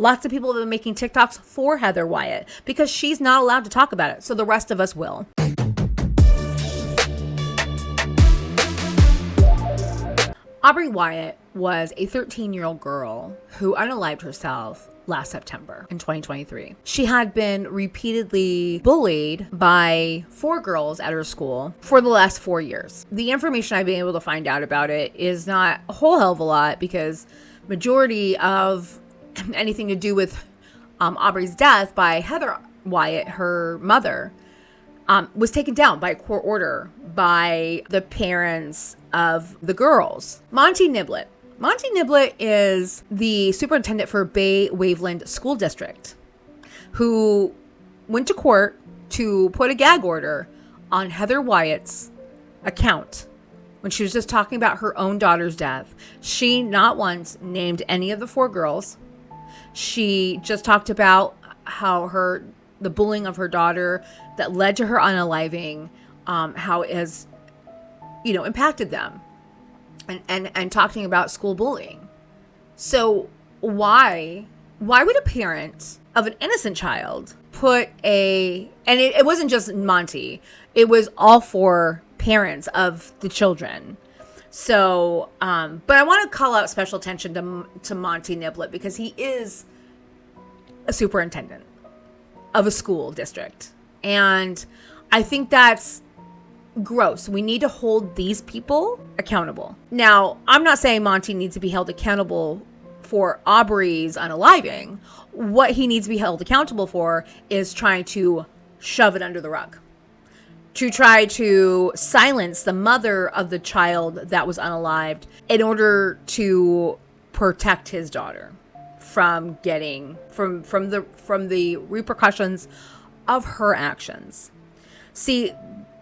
Lots of people have been making TikToks for Heather Wyatt because she's not allowed to talk about it. So the rest of us will. Aubreigh Wyatt was a 13-year-old girl who unalived herself last September in 2023. She had been repeatedly bullied by 4 girls at her school for the last 4 years. The information I've been able to find out about it is not a whole hell of a lot because majority of anything to do with Aubreigh's death by Heather Wyatt, her mother, was taken down by court order by the parents of the girls. Monty Niblett. Monty Niblett is the superintendent for Bay Waveland School District who went to court to put a gag order on Heather Wyatt's account when she was just talking about her own daughter's death. She not once named any of the 4 girls. She just talked about how the bullying of her daughter that led to her unaliving, how it has, impacted them, and talking about school bullying. So why would a parent of an innocent child put and it wasn't just Monty, it was all 4 parents of the children. So, but I want to call out special attention to Monty Niblett because he is a superintendent of a school district. And I think that's gross. We need to hold these people accountable. Now, I'm not saying Monty needs to be held accountable for Aubreigh's unaliving. What he needs to be held accountable for is trying to shove it under the rug, to try to silence the mother of the child that was unalived in order to protect his daughter from getting from the repercussions of her actions. See,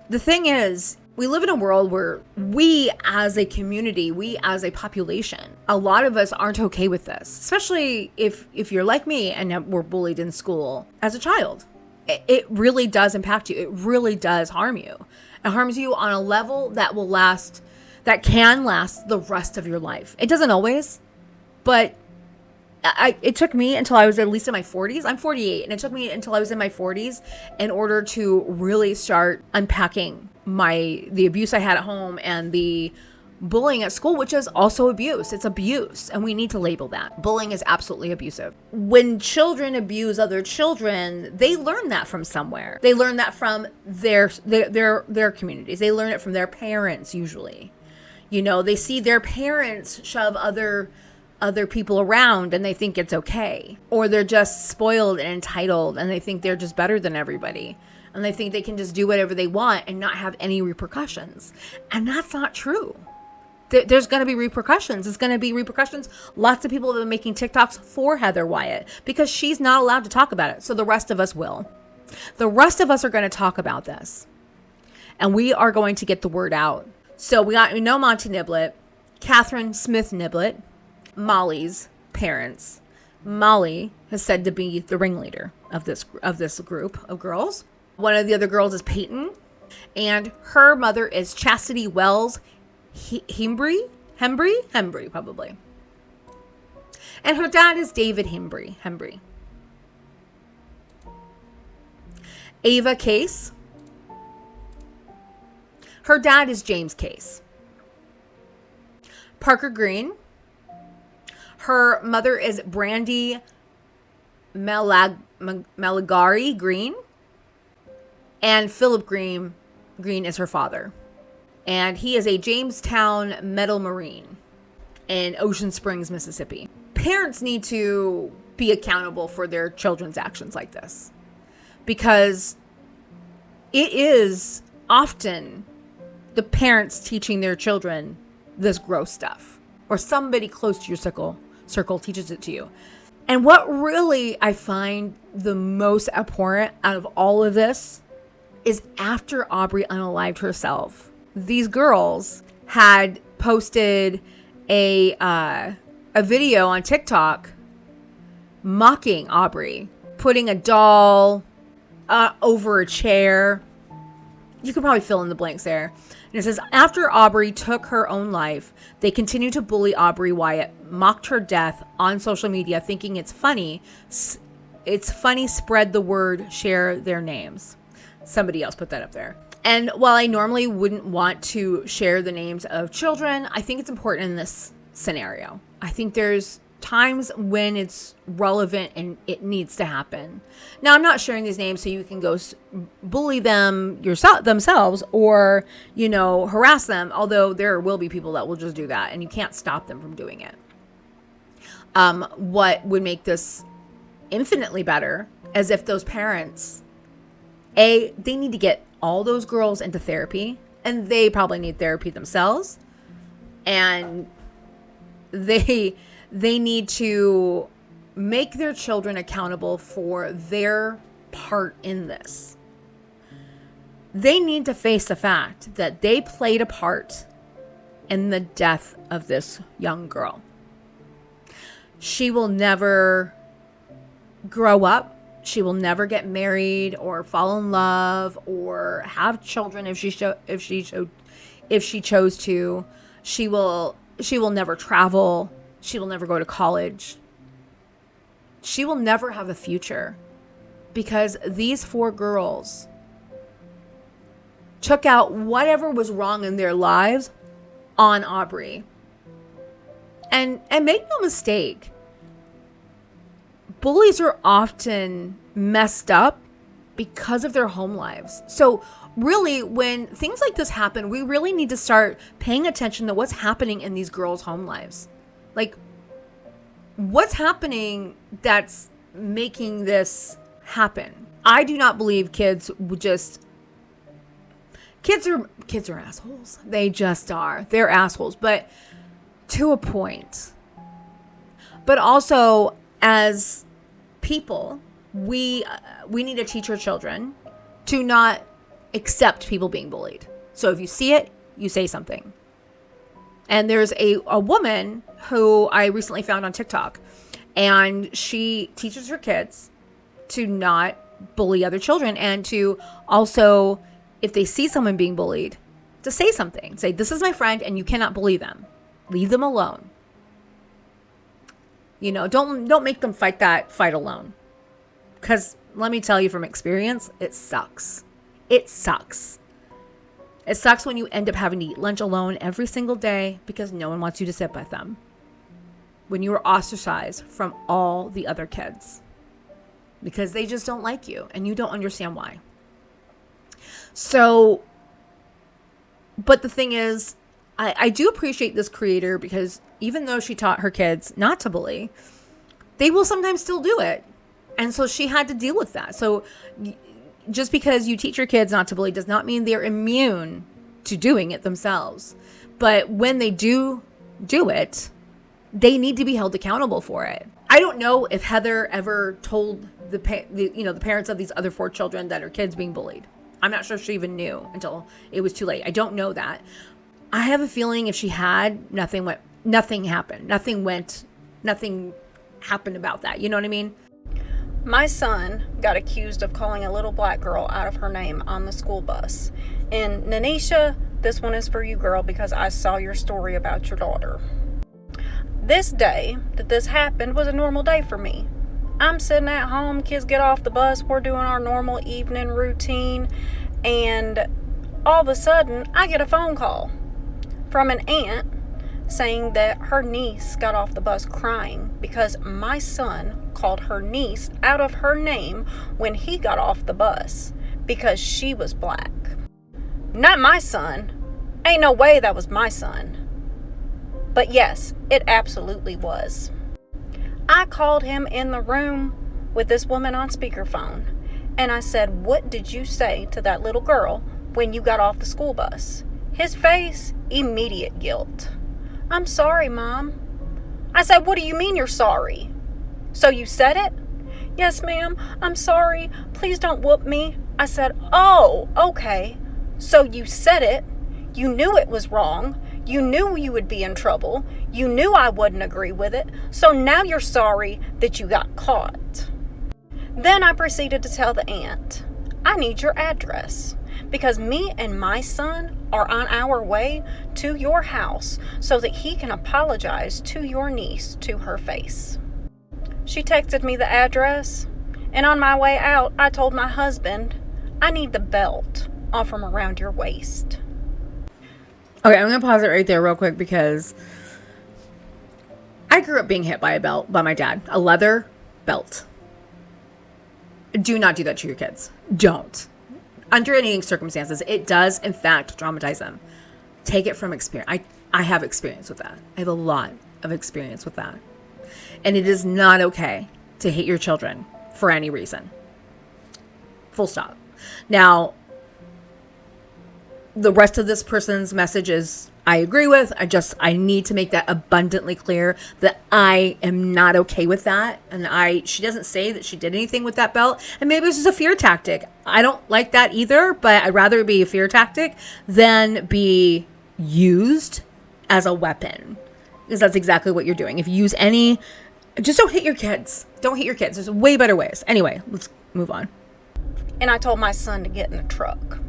the thing is, we live in a world where we as a community, we as a population, a lot of us aren't okay with this, especially if you're like me and were bullied in school as a child. It really does impact you. It really does harm you. It harms you on a level that can last the rest of your life. It doesn't always, but it took me until I was at least in my 40s. I'm 48, and it took me until I was in my 40s in order to really start unpacking the abuse I had at home and the bullying at school, which is also abuse. It's abuse, and we need to label that. Bullying is absolutely abusive. When children abuse other children, they learn that from somewhere. They learn that from their communities. They learn it from their parents usually. They see their parents shove other people around and they think it's okay. Or they're just spoiled and entitled and they think they're just better than everybody. And they think they can just do whatever they want and not have any repercussions. And that's not true. There's going to be repercussions. It's going to be repercussions. Lots of people have been making TikToks for Heather Wyatt because she's not allowed to talk about it. So the rest of us will. The rest of us are going to talk about this. And we are going to get the word out. So we know Monty Niblett, Catherine Smith Niblett, Molly's parents. Molly is said to be the ringleader of this group of girls. One of the other girls is Peyton, and her mother is Chastity Wells Hembry probably. And her dad is David Hembry. Ava Case. Her dad is James Case. Parker Green. Her mother is Brandy Malagari Green. And Philip Green is her father. And he is a Jamestown Metal Marine in Ocean Springs, Mississippi. Parents need to be accountable for their children's actions like this, because it is often the parents teaching their children this gross stuff, or somebody close to your circle teaches it to you. And what really I find the most abhorrent out of all of this is after Aubreigh unalived herself, these girls had posted a video on TikTok mocking Aubreigh, putting a doll over a chair, you could probably fill in the blanks there. And it says, after Aubreigh took her own life, they continued to bully Aubreigh Wyatt, mocked her death on social media, thinking it's funny. It's funny, spread the word, share their names. Somebody else put that up there. And while I normally wouldn't want to share the names of children, I think it's important in this scenario. I think there's times when it's relevant and it needs to happen. Now, I'm not sharing these names so you can go bully them themselves or, harass them, although there will be people that will just do that and you can't stop them from doing it. What would make this infinitely better is if those parents, they need to get all those girls into therapy, and they probably need therapy themselves, and they need to make their children accountable for their part in this. They need to face the fact that they played a part in the death of this young girl. She will never grow up. She will never get married or fall in love or have children if she chose to. She will never travel. She will never go to college. She will never have a future because these 4 girls took out whatever was wrong in their lives on Aubreigh. And make no mistake, bullies are often messed up because of their home lives. So really, when things like this happen, we really need to start paying attention to what's happening in these girls' home lives. Like, what's happening that's making this happen? I do not believe kids would just... Kids are assholes. They just are. They're assholes, but to a point. But also, as people, we need to teach our children to not accept people being bullied. So if you see it, you say something. And there's a woman who I recently found on TikTok, and she teaches her kids to not bully other children, and to also, if they see someone being bullied, to say something. Say, this is my friend and you cannot bully them. Leave them alone. Don't make them fight that fight alone. Because let me tell you from experience, it sucks. It sucks. It sucks when you end up having to eat lunch alone every single day because no one wants you to sit with them. When you are ostracized from all the other kids. Because they just don't like you and you don't understand why. So, but the thing is, I do appreciate this creator because even though she taught her kids not to bully, they will sometimes still do it. And so she had to deal with that. So just because you teach your kids not to bully does not mean they're immune to doing it themselves. But when they do it, they need to be held accountable for it. I don't know if Heather ever told the parents of these other 4 children that her kids being bullied. I'm not sure she even knew until it was too late. I don't know that. I have a feeling if she had, nothing happened. Nothing happened about that. You know what I mean? My son got accused of calling a little black girl out of her name on the school bus. And Nanisha, this one is for you, girl, because I saw your story about your daughter. This day that this happened was a normal day for me. I'm sitting at home, kids get off the bus, we're doing our normal evening routine, and all of a sudden I get a phone call from an aunt saying that her niece got off the bus crying because my son called her niece out of her name when he got off the bus because she was black. Not my son. Ain't no way that was my son. But yes, it absolutely was. I called him in the room with this woman on speakerphone, and I said, "What did you say to that little girl when you got off the school bus?" His face, immediate guilt. "I'm sorry, Mom." I said, "What do you mean you're sorry? So you said it?" "Yes, ma'am, I'm sorry. Please don't whoop me." I said, "Oh, okay. So you said it. You knew it was wrong. You knew you would be in trouble. You knew I wouldn't agree with it. So now you're sorry that you got caught." Then I proceeded to tell the aunt, "I need your address." because me and my son are on our way to your house so that he can apologize to your niece to her face. She texted me the address, and on my way out, I told my husband, I need the belt off from around your waist. Okay, I'm going to pause it right there real quick because I grew up being hit by a belt by my dad, a leather belt. Do not do that to your kids. Don't. Under any circumstances, it does, in fact, traumatize them. Take it from experience. I have experience with that. I have a lot of experience with that. And it is not okay to hit your children for any reason. Full stop. Now, the rest of this person's message is I agree with. I need to make that abundantly clear that I am not okay with that. And she doesn't say that she did anything with that belt. And maybe this is a fear tactic. I don't like that either, but I'd rather it be a fear tactic than be used as a weapon. Because that's exactly what you're doing. If you use any, just don't hit your kids. Don't hit your kids. There's way better ways. Anyway, let's move on. And I told my son to get in the truck.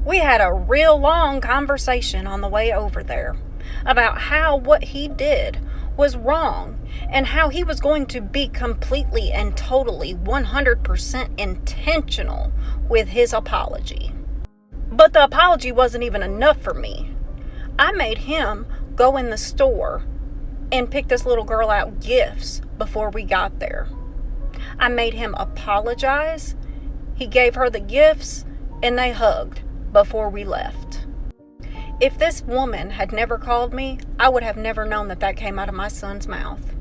We had a real long conversation on the way over there about how what he did was wrong and how he was going to be completely and totally 100% intentional with his apology. But the apology wasn't even enough for me. I made him go in the store and pick this little girl out gifts before we got there. I made him apologize. He gave her the gifts and they hugged before we left. If this woman had never called me, I would have never known that came out of my son's mouth.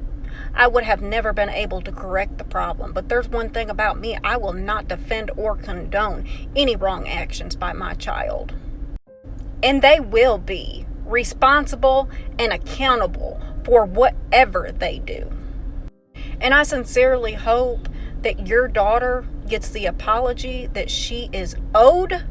I would have never been able to correct the problem. But there's one thing about me, I will not defend or condone any wrong actions by my child. And they will be responsible and accountable for whatever they do. And I sincerely hope that your daughter gets the apology that she is owed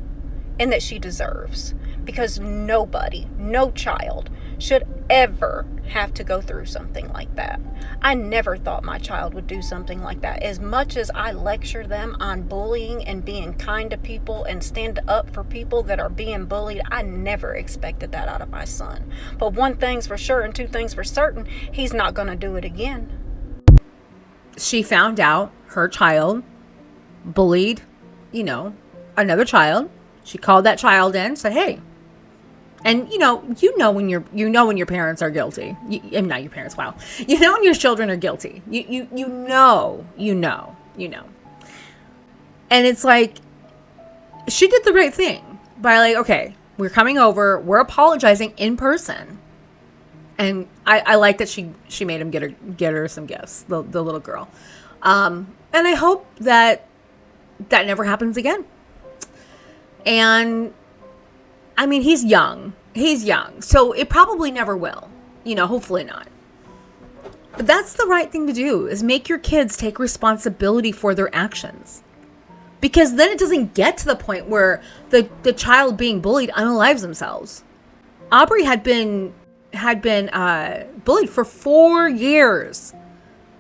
and that she deserves, because nobody, no child should ever have to go through something like that. I never thought my child would do something like that. As much as I lecture them on bullying and being kind to people and stand up for people that are being bullied, I never expected that out of my son. But one thing's for sure and two things for certain, he's not going to do it again. She found out her child bullied, another child. She called that child in, said, "Hey," and when your parents are guilty. Not your parents. Wow, when your children are guilty. You know. And it's like she did the right thing by okay, we're coming over, we're apologizing in person, and I like that she made him get her some gifts, the little girl, and I hope that never happens again. And I mean, he's young, so it probably never will, hopefully not. But that's the right thing to do, is make your kids take responsibility for their actions, because then it doesn't get to the point where the child being bullied unalives themselves. Aubreigh had been bullied for 4 years.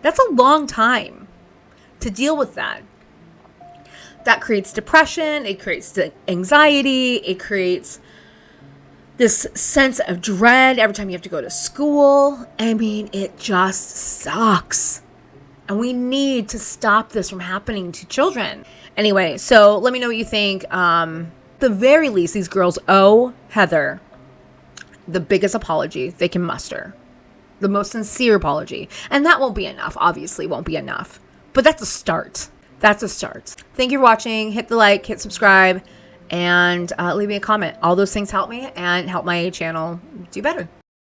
That's a long time to deal with that. That creates depression, it creates anxiety, it creates this sense of dread every time you have to go to school. I mean, it just sucks. And we need to stop this from happening to children. Anyway, so let me know what you think. At the very least, these girls owe Heather the biggest apology they can muster. The most sincere apology. And that won't be enough, obviously won't be enough. But that's a start. That's a start. Thank you for watching. Hit the like, hit subscribe, and leave me a comment. All those things help me and help my channel do better.